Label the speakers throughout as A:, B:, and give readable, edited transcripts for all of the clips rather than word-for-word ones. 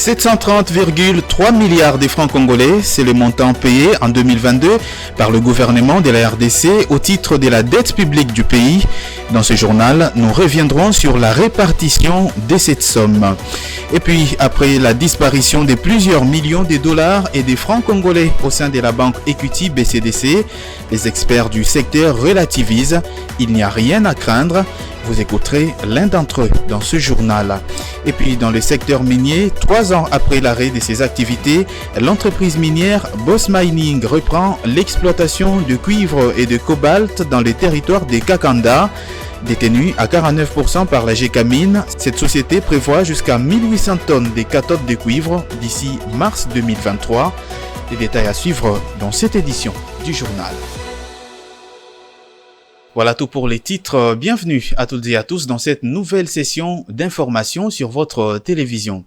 A: 730,3 milliards de francs congolais, c'est le montant payé en 2022 par le gouvernement de la RDC au titre de la dette publique du pays. Dans ce journal, nous reviendrons sur la répartition de cette somme. Et puis, après la disparition de plusieurs millions de dollars et de francs congolais au sein de la banque Equity BCDC, les experts du secteur relativisent. Il n'y a rien à craindre. Vous écouterez l'un d'entre eux dans ce journal. Et puis dans le secteur minier, 3 ans après l'arrêt de ses activités, l'entreprise minière Boss Mining reprend l'exploitation de cuivre et de cobalt dans les territoires des Kakanda. Détenue à 49% par la Gécamine, cette société prévoit jusqu'à 1800 tonnes de cathodes de cuivre d'ici mars 2023. Les détails à suivre dans cette édition du journal. Voilà tout pour les titres. Bienvenue à toutes et à tous dans cette nouvelle session d'information sur votre télévision.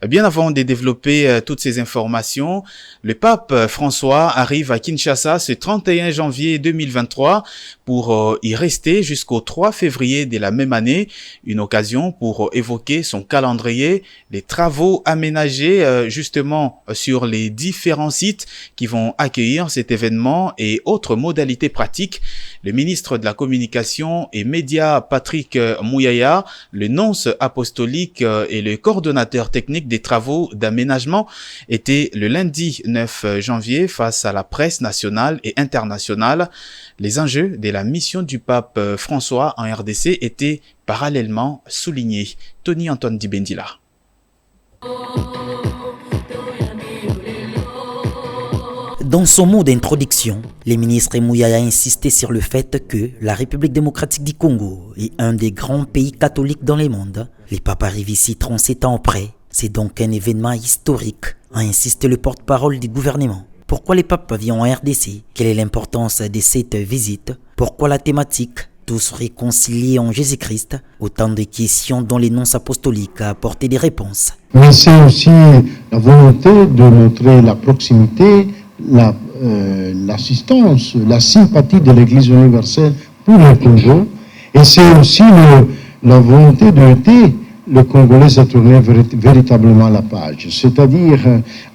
A: Bien avant de développer toutes ces informations, le pape François arrive à Kinshasa ce 31 janvier 2023 pour y rester jusqu'au 3 février de la même année. Une occasion pour évoquer son calendrier, les travaux aménagés justement sur les différents sites qui vont accueillir cet événement et autres modalités pratiques. Le ministre de la Communication et Médias, Patrick Mouyaya, le nonce apostolique et le coordonnateur technique des travaux d'aménagement étaient le lundi 9 janvier face à la presse nationale et internationale. Les enjeux de la mission du pape François en RDC étaient parallèlement soulignés. Tony Antoine Dibendila.
B: Dans son mot d'introduction, le ministre Mouyaya a insisté sur le fait que la République démocratique du Congo est un des grands pays catholiques dans le monde. Le pape arrive ici 37 ans après. C'est donc un événement historique, a insisté le porte-parole du gouvernement. Pourquoi le pape vient en RDC? Quelle est l'importance de cette visite? Pourquoi la thématique? Tous réconciliés en Jésus-Christ? Autant de questions dont les nonces apostoliques a apporté des réponses.
C: Mais c'est aussi la volonté de montrer la proximité, l'assistance, la sympathie de l'Église universelle pour le Congo. Et c'est aussi la volonté d'aider le Congolais à tourner véritablement la page, c'est-à-dire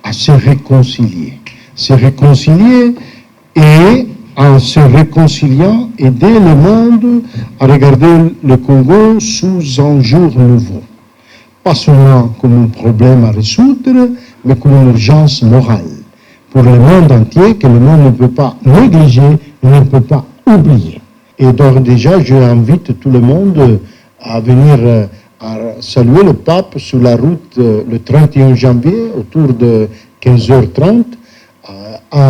C: à se réconcilier. Se réconcilier et en se réconciliant, aider le monde à regarder le Congo sous un jour nouveau. Pas seulement comme un problème à résoudre, mais comme une urgence morale pour le monde entier que le monde ne peut pas négliger, ne peut pas oublier. Et donc déjà, je invite tout le monde à venir à saluer le pape sur la route le 31 janvier autour de 15h30,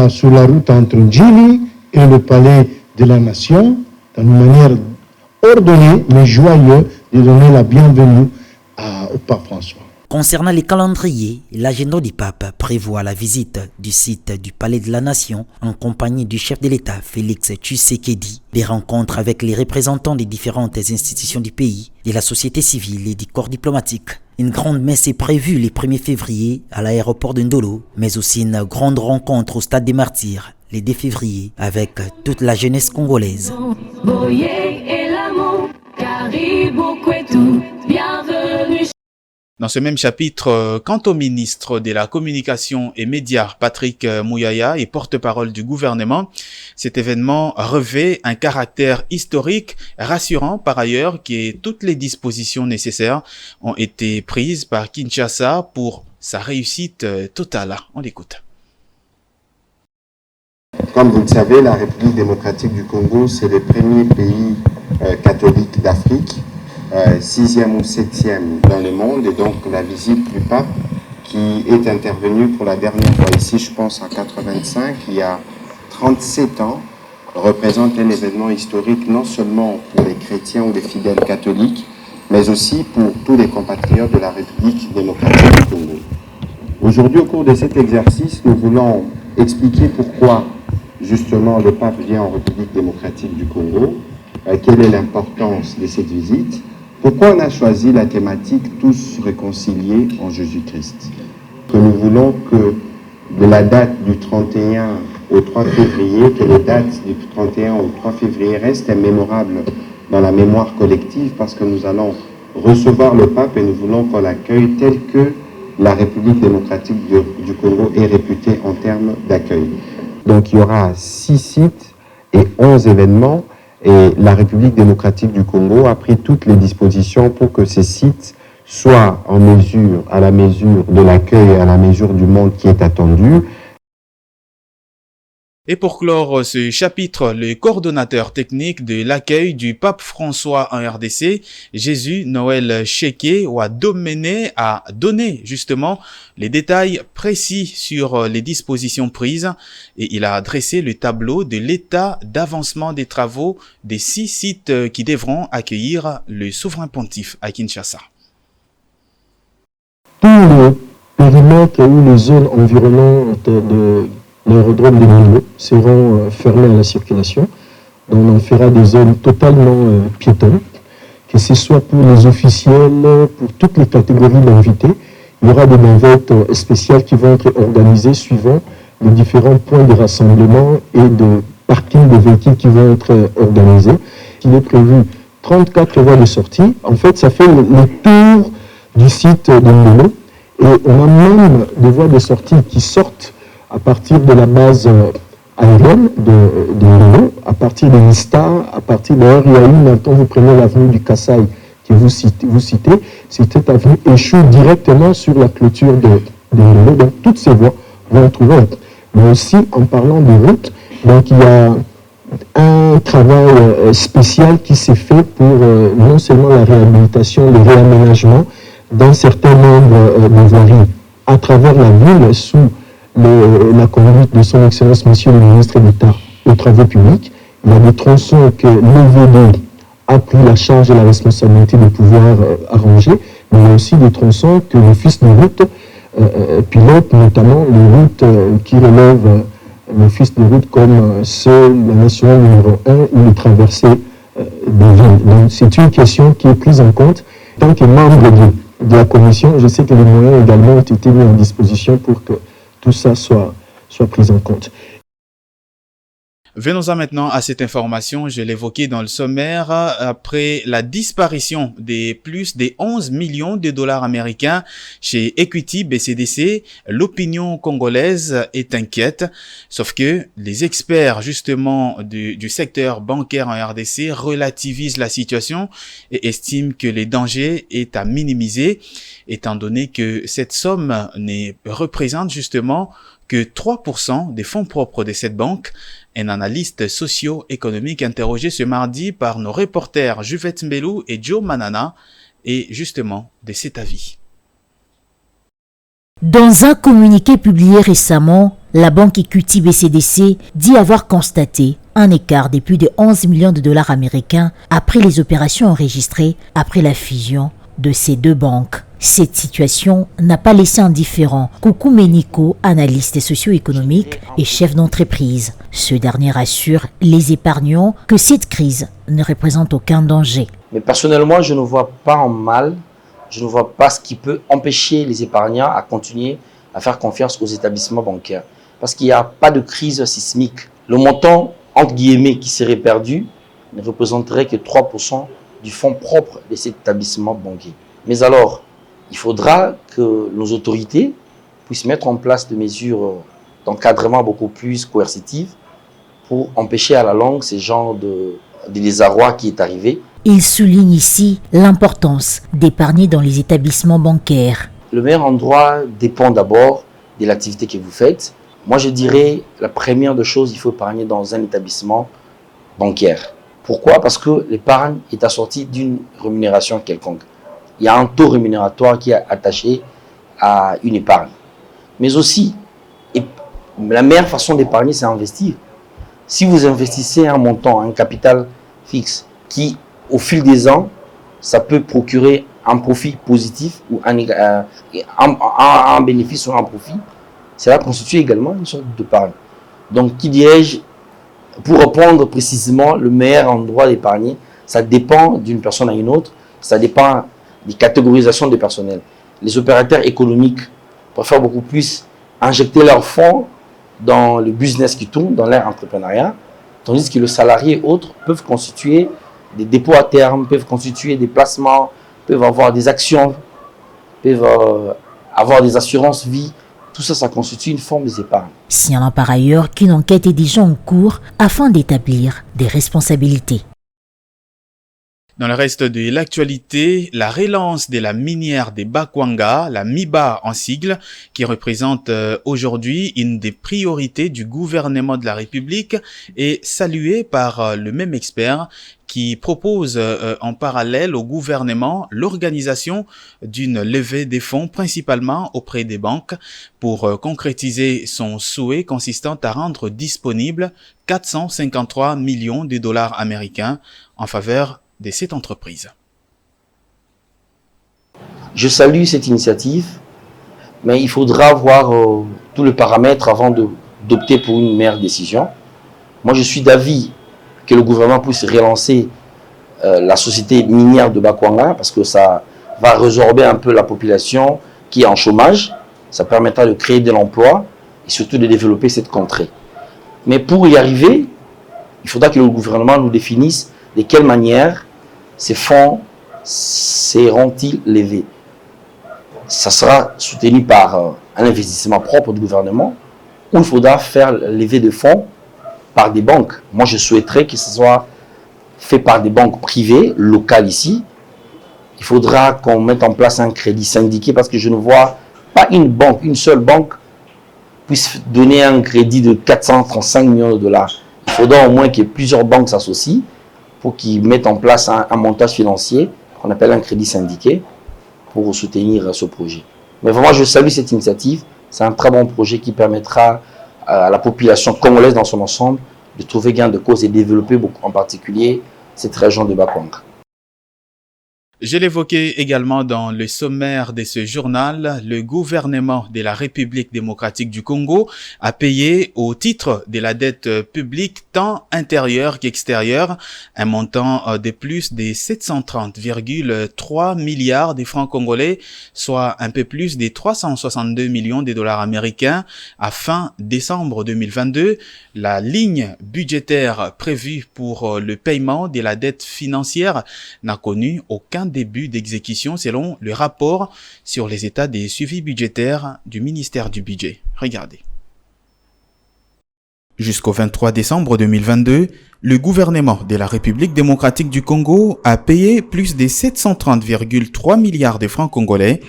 C: sur la route entre Njili et le palais de la Nation, d'une manière ordonnée mais joyeuse de donner la bienvenue au pape François.
B: Concernant les calendriers, l'agenda du pape prévoit la visite du site du Palais de la Nation en compagnie du chef de l'État Félix Tshisekedi, des rencontres avec les représentants des différentes institutions du pays, de la société civile et du corps diplomatique. Une grande messe est prévue le 1er février à l'aéroport de Ndolo, mais aussi une grande rencontre au Stade des Martyrs le 2 février avec toute la jeunesse congolaise.
A: Bienvenue. Dans ce même chapitre, quant au ministre de la Communication et Médias, Patrick Mouyaya, et porte-parole du gouvernement, cet événement revêt un caractère historique, rassurant par ailleurs que toutes les dispositions nécessaires ont été prises par Kinshasa pour sa réussite totale. On l'écoute.
D: Comme vous le savez, la République démocratique du Congo, c'est le premier pays catholique d'Afrique. 6e ou 7e dans le monde, et donc la visite du pape qui est intervenu pour la dernière fois ici, je pense en 85, il y a 37 ans, représente un événement historique non seulement pour les chrétiens ou les fidèles catholiques, mais aussi pour tous les compatriotes de la République démocratique du Congo. Aujourd'hui, au cours de cet exercice, nous voulons expliquer pourquoi justement le pape vient en République démocratique du Congo, quelle est l'importance de cette visite. Pourquoi on a choisi la thématique « Tous réconciliés en Jésus-Christ » que nous voulons que de la date du 31 au 3 février, que les dates du 31 au 3 février restent mémorables dans la mémoire collective, parce que nous allons recevoir le pape et nous voulons qu'on l'accueille tel que la République démocratique du Congo est réputée en termes d'accueil. Donc il y aura 6 sites et 11 événements, et la République démocratique du Congo a pris toutes les dispositions pour que ces sites soient à la mesure de l'accueil et à la mesure du monde qui est attendu.
A: Et pour clore ce chapitre, le coordonnateur technique de l'accueil du pape François en RDC, Jésus Noël Cheke a donné justement les détails précis sur les dispositions prises, et il a dressé le tableau de l'état d'avancement des travaux des 6 sites qui devront accueillir le souverain pontife à Kinshasa.
C: Tous les périmètres ou les zones environnantes de l'aérodrome de Milo seront fermés à la circulation. Donc on fera des zones totalement piétonnes, que ce soit pour les officiels, pour toutes les catégories d'invités. Il y aura des navettes spéciales qui vont être organisées suivant les différents points de rassemblement et de parking de véhicules qui vont être organisés. Il est prévu 34 voies de sortie. En fait, ça fait le tour du site de Milo. Et on a même des voies de sortie qui sortent à partir de la base aérienne de Milo, à partir de Nista, à partir d'ailleurs, il y a une, quand vous prenez l'avenue du Kassai que vous citez, cette avenue échoue directement sur la clôture de Milo. Donc toutes ces voies vont être ouvertes. Mais aussi, en parlant de routes, donc il y a un travail spécial qui s'est fait pour non seulement la réhabilitation, le réaménagement d'un certain nombre de voiries à travers la ville sous la conduite de son Excellence Monsieur le Ministre d'État aux Travaux Publics. Il y a des tronçons que l'OVD a pris la charge et la responsabilité de pouvoir arranger, mais il y a aussi des tronçons que l'Office de route pilote, notamment les routes qui relèvent l'Office de route comme ceux de la nationale numéro 1 ou les traversées des villes. Donc c'est une question qui est prise en compte. Tant que membre de la commission, je sais que les moyens également ont été mis en disposition pour que tout ça soit pris en compte.
A: Venons-en maintenant à cette information, je l'évoquais dans le sommaire. Après la disparition des plus des 11 millions de dollars américains chez Equity BCDC, l'opinion congolaise est inquiète. Sauf que les experts justement du secteur bancaire en RDC relativisent la situation et estiment que les dangers est à minimiser, étant donné que cette somme ne représente justement que 3% des fonds propres de cette banque. Un analyste socio-économique interrogé ce mardi par nos reporters Juvette Mbelou et Joe Manana est justement de cet avis.
E: Dans un communiqué publié récemment, la banque Equity BCDC dit avoir constaté un écart de plus de 11 millions de dollars américains après les opérations enregistrées après la fusion de ces deux banques. Cette situation n'a pas laissé indifférent Koukou Meniko, analyste socio-économique et chef d'entreprise. Ce dernier rassure les épargnants que cette crise ne représente aucun danger.
F: Mais personnellement, je ne vois pas en mal, je ne vois pas ce qui peut empêcher les épargnants à continuer à faire confiance aux établissements bancaires. Parce qu'il n'y a pas de crise sismique. Le montant, entre guillemets, qui serait perdu ne représenterait que 3% du fonds propre de cet établissement banquier. Mais alors, il faudra que nos autorités puissent mettre en place des mesures d'encadrement beaucoup plus coercitives pour empêcher à la longue ce genre de désarroi qui est arrivé.
E: Il souligne ici l'importance d'épargner dans les établissements bancaires.
F: Le meilleur endroit dépend d'abord de l'activité que vous faites. Moi, je dirais la première des choses, il faut épargner dans un établissement bancaire. Pourquoi? Parce que l'épargne est assortie d'une rémunération quelconque. Il y a un taux rémunératoire qui est attaché à une épargne. Mais aussi, la meilleure façon d'épargner, c'est investir. Si vous investissez un montant, un capital fixe, qui, au fil des ans, ça peut procurer un profit positif ou un bénéfice ou un profit, cela constitue également une sorte d'épargne. Donc, qui dirais-je, pour répondre précisément, le meilleur endroit d'épargner, ça dépend d'une personne à une autre, ça dépend des catégorisations des personnels. Les opérateurs économiques préfèrent beaucoup plus injecter leurs fonds dans le business qui tourne, dans leur entrepreneuriat, tandis que le salarié et autres peuvent constituer des dépôts à terme, peuvent constituer des placements, peuvent avoir des actions, peuvent avoir des assurances vie, tout ça, ça constitue une forme d'épargne.
E: Signalant par ailleurs qu'une enquête est déjà en cours afin d'établir des responsabilités.
A: Dans le reste de l'actualité, la relance de la minière des Bakwanga, la MIBA en sigle, qui représente aujourd'hui une des priorités du gouvernement de la République, est saluée par le même expert qui propose en parallèle au gouvernement l'organisation d'une levée des fonds principalement auprès des banques pour concrétiser son souhait consistant à rendre disponible 453 millions de dollars américains en faveur de cette entreprise.
F: Je salue cette initiative, mais il faudra voir tous les paramètres avant d'opter pour une meilleure décision. Moi, je suis d'avis que le gouvernement puisse relancer la société minière de Bakwanga parce que ça va résorber un peu la population qui est en chômage. Ça permettra de créer de l'emploi et surtout de développer cette contrée. Mais pour y arriver, il faudra que le gouvernement nous définisse de quelle manière ces fonds seront-ils levés. Ça sera soutenu par un investissement propre du gouvernement ou il faudra faire lever de fonds par des banques. Moi, je souhaiterais que ce soit fait par des banques privées, locales ici. Il faudra qu'on mette en place un crédit syndiqué parce que je ne vois pas une seule banque puisse donner un crédit de 435 millions de dollars. Il faudra au moins que plusieurs banques s'associent pour qu'ils mettent en place un montage financier qu'on appelle un crédit syndiqué pour soutenir ce projet. Mais vraiment, je salue cette initiative. C'est un très bon projet qui permettra à la population congolaise dans son ensemble de trouver gain de cause et développer beaucoup, en particulier cette région de Bakwanga.
A: Je l'évoquais également dans le sommaire de ce journal, le gouvernement de la République démocratique du Congo a payé au titre de la dette publique tant intérieure qu'extérieure un montant de plus de 730,3 milliards de francs congolais, soit un peu plus de 362 millions de dollars américains à fin décembre 2022. La ligne budgétaire prévue pour le paiement de la dette financière n'a connu aucun début d'exécution selon le rapport sur les états des suivis budgétaires du ministère du Budget. Regardez. Jusqu'au 23 décembre 2022, le gouvernement de la République démocratique du Congo a payé plus de 730,3 milliards de francs congolais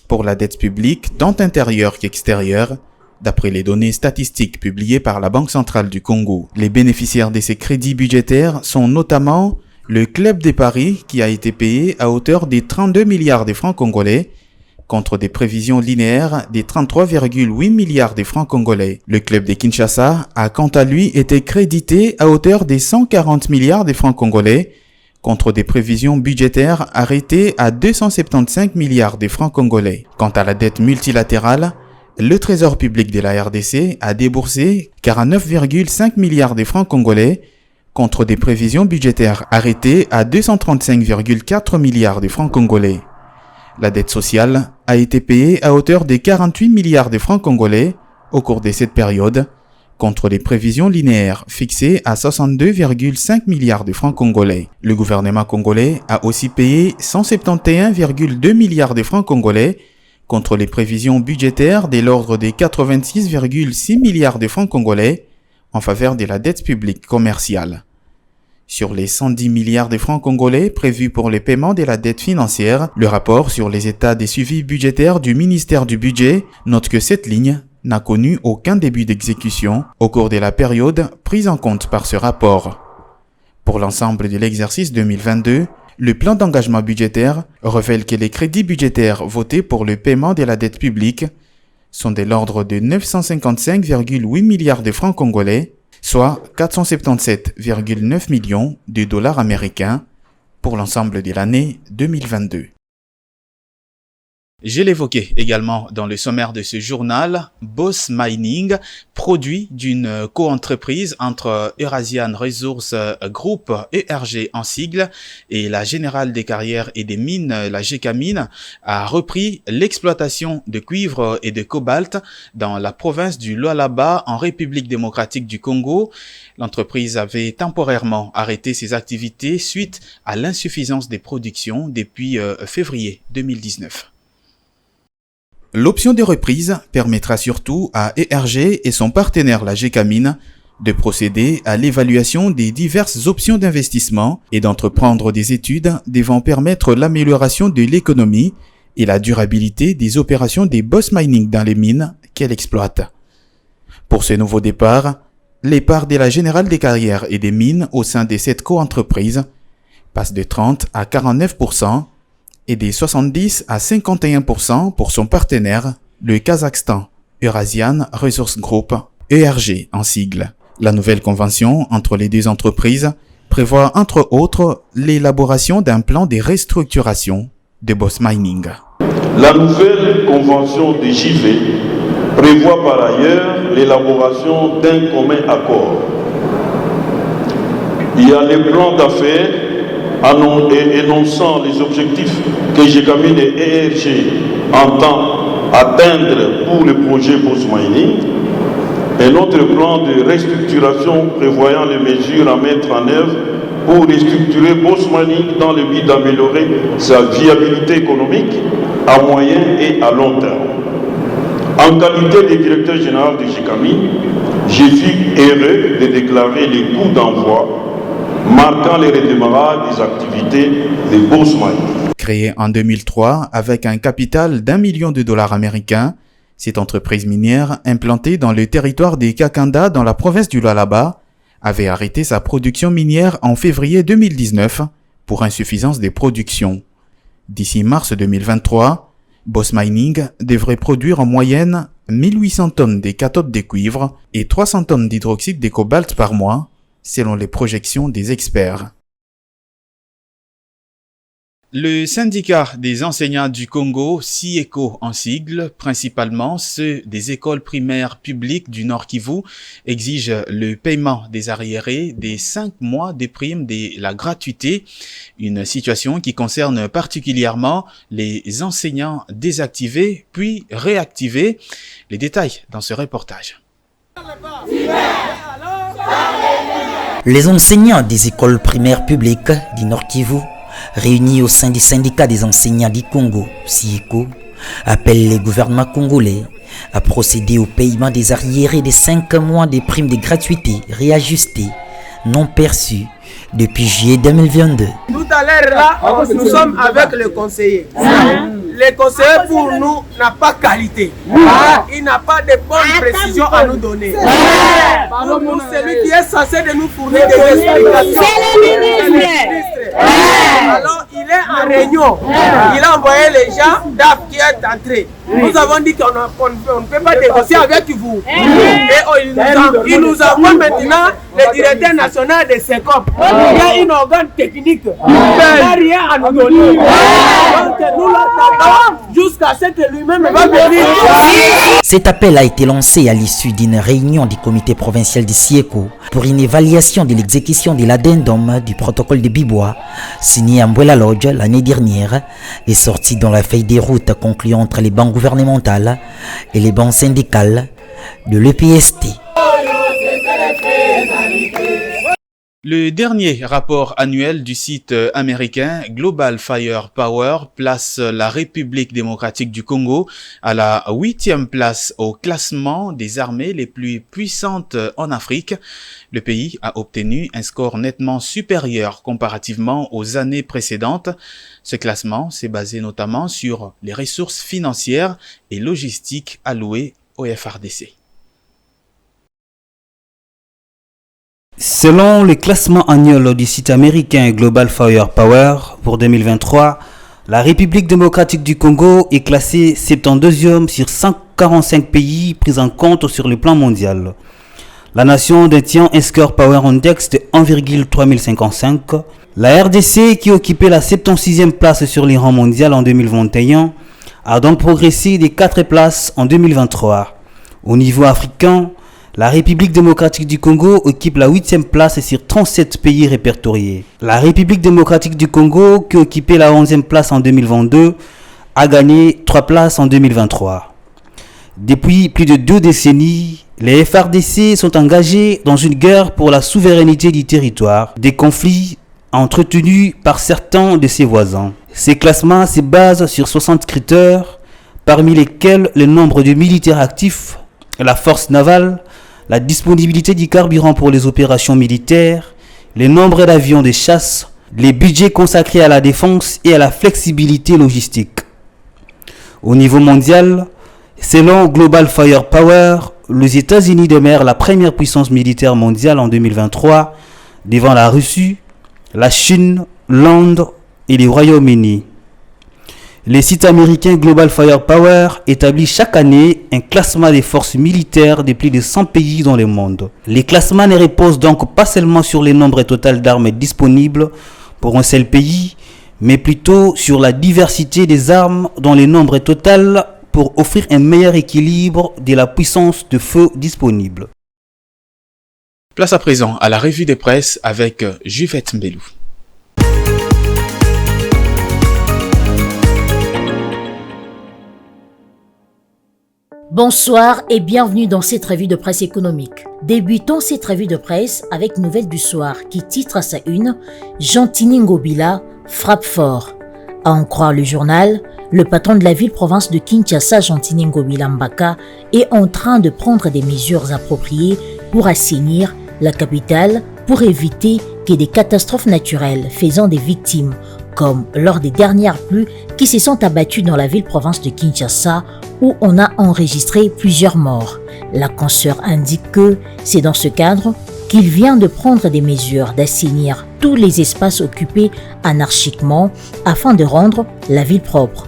A: pour la dette publique tant intérieure qu'extérieure, d'après les données statistiques publiées par la Banque centrale du Congo. Les bénéficiaires de ces crédits budgétaires sont notamment le Club de Paris qui a été payé à hauteur de 32 milliards de francs congolais contre des prévisions linéaires de 33,8 milliards de francs congolais. Le Club de Kinshasa a quant à lui été crédité à hauteur de 140 milliards de francs congolais contre des prévisions budgétaires arrêtées à 275 milliards de francs congolais. Quant à la dette multilatérale, le Trésor public de la RDC a déboursé 49,5 milliards de francs congolais contre des prévisions budgétaires arrêtées à 235,4 milliards de francs congolais. La dette sociale a été payée à hauteur de 48 milliards de francs congolais au cours de cette période, contre les prévisions linéaires fixées à 62,5 milliards de francs congolais. Le gouvernement congolais a aussi payé 171,2 milliards de francs congolais contre les prévisions budgétaires de l'ordre des 86,6 milliards de francs congolais en faveur de la dette publique commerciale. Sur les 110 milliards de francs congolais prévus pour les paiements de la dette financière, le rapport sur les états des suivis budgétaires du ministère du Budget note que cette ligne n'a connu aucun début d'exécution au cours de la période prise en compte par ce rapport. Pour l'ensemble de l'exercice 2022, le plan d'engagement budgétaire révèle que les crédits budgétaires votés pour le paiement de la dette publique sont de l'ordre de 955,8 milliards de francs congolais, soit 477,9 millions de dollars américains pour l'ensemble de l'année 2022. Je l'évoquais également dans le sommaire de ce journal, Boss Mining, produit d'une co-entreprise entre Eurasian Resources Group, ERG en sigle, et la Générale des Carrières et des Mines, la GECAMINE, a repris l'exploitation de cuivre et de cobalt dans la province du Lualaba en République démocratique du Congo. L'entreprise avait temporairement arrêté ses activités suite à l'insuffisance des productions depuis février 2019. L'option de reprise permettra surtout à ERG et son partenaire la GECAMINE de procéder à l'évaluation des diverses options d'investissement et d'entreprendre des études devant permettre l'amélioration de l'économie et la durabilité des opérations des Boss Mining dans les mines qu'elle exploite. Pour ce nouveau départ, les parts de la Générale des carrières et des mines au sein de cette coentreprise passent de 30 à 49% et de 70 à 51% pour son partenaire, le Kazakhstan Eurasian Resource Group, ERG en sigle. La nouvelle convention entre les deux entreprises prévoit entre autres l'élaboration d'un plan de restructuration de Boss Mining.
G: La nouvelle convention de JV prévoit par ailleurs l'élaboration d'un commun accord. Il y a les plans d'affaires énonçant les objectifs que GECAMINE et ERG entendent atteindre pour le projet Boss Mining, un autre plan de restructuration prévoyant les mesures à mettre en œuvre pour restructurer Boss Mining dans le but d'améliorer sa viabilité économique à moyen et à long terme. En qualité de directeur général de GECAMINE, je suis heureux de déclarer les coups d'envoi marquant le redémarrage des activités de Boss Mining.
A: Créée en 2003 avec un capital d'$1 million américains, cette entreprise minière implantée dans le territoire des Kakanda dans la province du Lualaba avait arrêté sa production minière en février 2019 pour insuffisance des productions. D'ici mars 2023, Boss Mining devrait produire en moyenne 1800 tonnes de cathodes de cuivre et 300 tonnes d'hydroxyde de cobalt par mois, selon les projections des experts. Le syndicat des enseignants du Congo, SIECO en sigle, principalement ceux des écoles primaires publiques du Nord Kivu, exige le paiement des arriérés des 5 mois de primes de la gratuité, une situation qui concerne particulièrement les enseignants désactivés puis réactivés. Les détails dans ce reportage.
B: Les enseignants des écoles primaires publiques du Nord Kivu, réunis au sein du syndicat des enseignants du Congo, SIECO, appellent les gouvernements congolais à procéder au paiement des arriérés des 5 mois des primes de gratuité réajustées, non perçues depuis juillet 2022.
H: Tout à l'heure là, nous sommes avec le conseiller. Le conseiller pour nous n'a pas qualité. Il n'a pas de bonnes précisions à nous donner. Pour nous, celui qui est censé de nous fournir des explications, c'est le ministre. Alors il est en réunion. Il a envoyé les gens d'AF qui est entré. Nous avons dit qu'on ne peut pas négocier avec vous. Et il nous envoie maintenant le directeur national de SECOP. Il y a une organe technique. Il n'a rien à nous donner. Donc nous l'attendons jusqu'à ce que lui-même va venir.
B: Cet appel a été lancé à l'issue d'une réunion du comité provincial du SIECO pour une évaluation de l'exécution de l'addendum du protocole de Bibois signé à Mbwela Lodge l'année dernière et sorti dans la feuille des routes conclue entre les banques gouvernementales et les banques syndicales de l'EPST.
A: Le dernier rapport annuel du site américain Global Firepower place la République démocratique du Congo à la 8e place au classement des armées les plus puissantes en Afrique. Le pays a obtenu un score nettement supérieur comparativement aux années précédentes. Ce classement s'est basé notamment sur les ressources financières et logistiques allouées au FARDC.
I: Selon le classement annuel du site américain Global Firepower pour 2023, la République démocratique du Congo est classée 72e sur 145 pays pris en compte sur le plan mondial. La nation détient un score Power Index de 1,3055. La RDC, qui occupait la 76e place sur le rang mondial en 2021, a donc progressé de 4 places en 2023. Au niveau africain, la République démocratique du Congo occupe la 8e place sur 37 pays répertoriés. La République démocratique du Congo, qui occupait la 11e place en 2022, a gagné 3 places en 2023. Depuis plus de 2 décennies, les FARDC sont engagés dans une guerre pour la souveraineté du territoire, des conflits entretenus par certains de ses voisins. Ces classements se basent sur 60 critères parmi lesquels le nombre de militaires actifs, la force navale, la disponibilité du carburant pour les opérations militaires, le nombre d'avions de chasse, les budgets consacrés à la défense et à la flexibilité logistique. Au niveau mondial, selon Global Firepower, les États-Unis demeurent la première puissance militaire mondiale en 2023, devant la Russie, la Chine, l'Inde et le Royaume-Uni. Le site américain Global Firepower établit chaque année un classement des forces militaires de plus de 100 pays dans le monde. Les classements ne reposent donc pas seulement sur le nombre total d'armes disponibles pour un seul pays, mais plutôt sur la diversité des armes dans le nombre total pour offrir un meilleur équilibre de la puissance de feu disponible.
A: Place à présent à la revue des presses avec Juvette Mbelou.
E: Bonsoir et bienvenue dans cette revue de presse économique. Débutons cette revue de presse avec Nouvelles du Soir qui titre à sa une « Jantini Ngobila frappe fort ». À en croire le journal, le patron de la ville-province de Kinshasa, Jantini Ngobila Mbaka, est en train de prendre des mesures appropriées pour assainir la capitale pour éviter que des catastrophes naturelles faisant des victimes, comme lors des dernières pluies qui se sont abattues dans la ville-province de Kinshasa où on a enregistré plusieurs morts. La consoeur indique que c'est dans ce cadre qu'il vient de prendre des mesures d'assainir tous les espaces occupés anarchiquement afin de rendre la ville propre.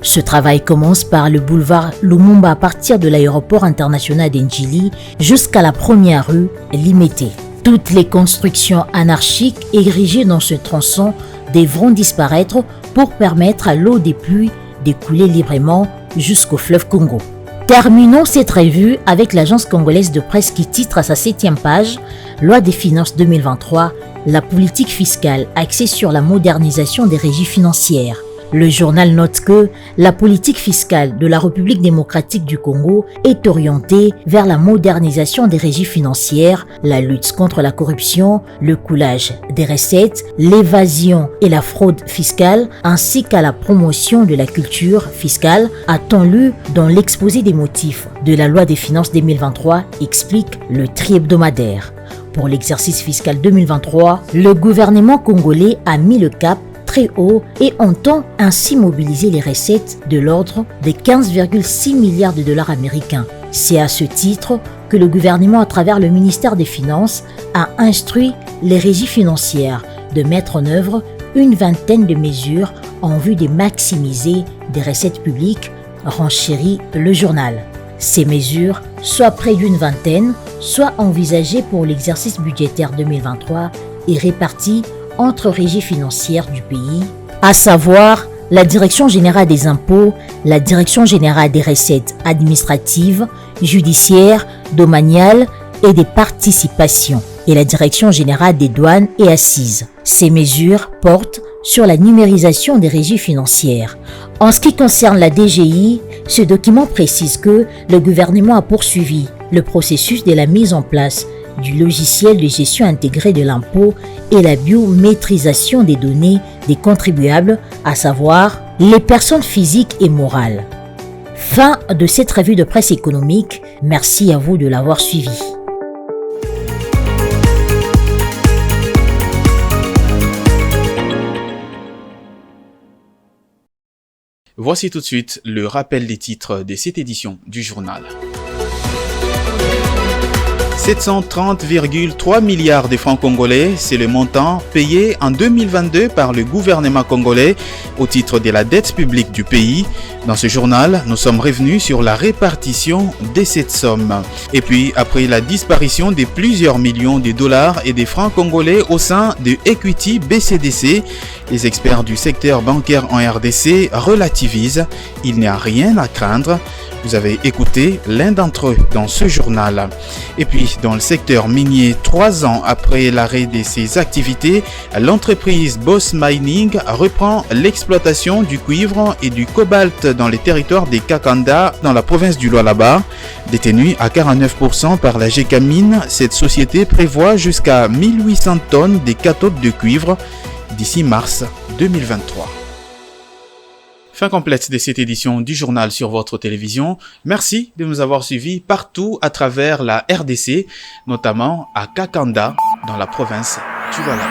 E: Ce travail commence par le boulevard Lumumba à partir de l'aéroport international d'Ndjili jusqu'à la première rue Limete. Toutes les constructions anarchiques érigées dans ce tronçon devront disparaître pour permettre à l'eau des pluies d'écouler librement jusqu'au fleuve Congo. Terminons cette revue avec l'agence congolaise de presse qui titre à sa 7e page « Loi des finances 2023, la politique fiscale axée sur la modernisation des régies financières ». Le journal note que la politique fiscale de la République démocratique du Congo est orientée vers la modernisation des régies financières, la lutte contre la corruption, le coulage des recettes, l'évasion et la fraude fiscale, ainsi qu'à la promotion de la culture fiscale, a-t-on lu dans l'exposé des motifs de la loi des finances 2023, explique le tri-hebdomadaire. Pour l'exercice fiscal 2023, le gouvernement congolais a mis le cap très haut et entend ainsi mobiliser les recettes de l'ordre de 15,6 milliards de dollars américains. C'est à ce titre que le gouvernement, à travers le ministère des Finances, a instruit les régies financières de mettre en œuvre une vingtaine de mesures en vue de maximiser des recettes publiques, renchérit le journal. Ces mesures, soit près d'une vingtaine, soit envisagées pour l'exercice budgétaire 2023 et réparties entre régies financières du pays, à savoir la Direction générale des impôts, la Direction générale des recettes administratives, judiciaires, domaniales et des participations et la Direction générale des douanes et assises. Ces mesures portent sur la numérisation des régies financières. En ce qui concerne la DGI, ce document précise que le gouvernement a poursuivi le processus de la mise en place du logiciel de gestion intégrée de l'impôt et la biométrisation des données des contribuables, à savoir les personnes physiques et morales. Fin de cette revue de presse économique. Merci à vous de l'avoir suivi.
A: Voici tout de suite le rappel des titres de cette édition du journal. 730,3 milliards de francs congolais, c'est le montant payé en 2022 par le gouvernement congolais au titre de la dette publique du pays. Dans ce journal, nous sommes revenus sur la répartition de cette somme. Et puis, après la disparition de plusieurs millions de dollars et de francs congolais au sein de Equity BCDC, les experts du secteur bancaire en RDC relativisent. Il n'y a rien à craindre. Vous avez écouté l'un d'entre eux dans ce journal. Et puis, dans le secteur minier, 3 ans après l'arrêt de ses activités, l'entreprise Boss Mining reprend l'exploitation du cuivre et du cobalt dans les territoires des Kakanda, dans la province du Lualaba. Détenue à 49% par la Gécamine, cette société prévoit jusqu'à 1800 tonnes de cathodes de cuivre d'ici mars 2023. Fin complète de cette édition du journal sur votre télévision. Merci de nous avoir suivis partout à travers la RDC, notamment à Kakanda, dans la province du Voilà.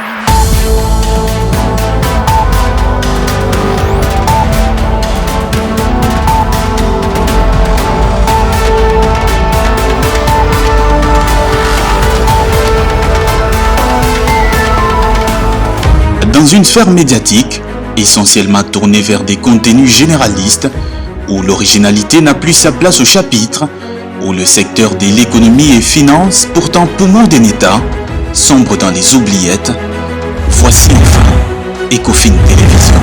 A: Dans une sphère médiatique, essentiellement tournée vers des contenus généralistes, où l'originalité n'a plus sa place au chapitre, où le secteur de l'économie et finance, pourtant poumon d'un État, sombre dans les oubliettes, voici enfin Ecofin Télévision.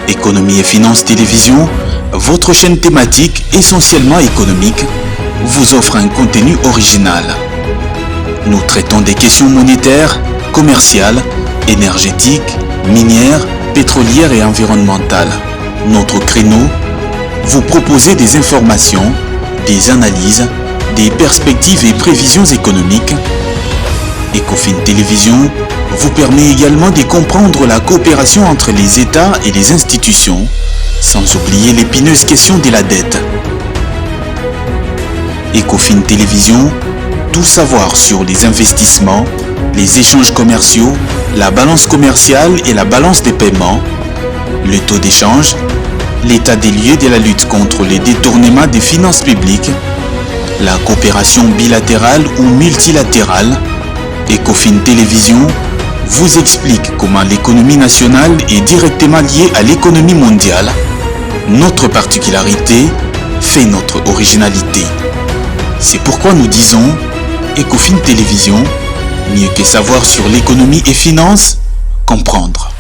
A: Économie et finance télévision, votre chaîne thématique essentiellement économique, vous offre un contenu original. Nous traitons des questions monétaires, commerciales, énergétiques, minières, pétrolières et environnementales. Notre créneau, vous proposer des informations, des analyses, des perspectives et prévisions économiques. Ecofin Télévision vous permet également de comprendre la coopération entre les États et les institutions, sans oublier l'épineuse question de la dette. Ecofin Télévision, tout savoir sur les investissements, les échanges commerciaux, la balance commerciale et la balance des paiements, le taux d'échange, l'état des lieux de la lutte contre les détournements des finances publiques, la coopération bilatérale ou multilatérale. Ecofin Télévision vous explique comment l'économie nationale est directement liée à l'économie mondiale. Notre particularité fait notre originalité. C'est pourquoi nous disons Ecofin Télévision, mieux que savoir sur l'économie et finances, comprendre.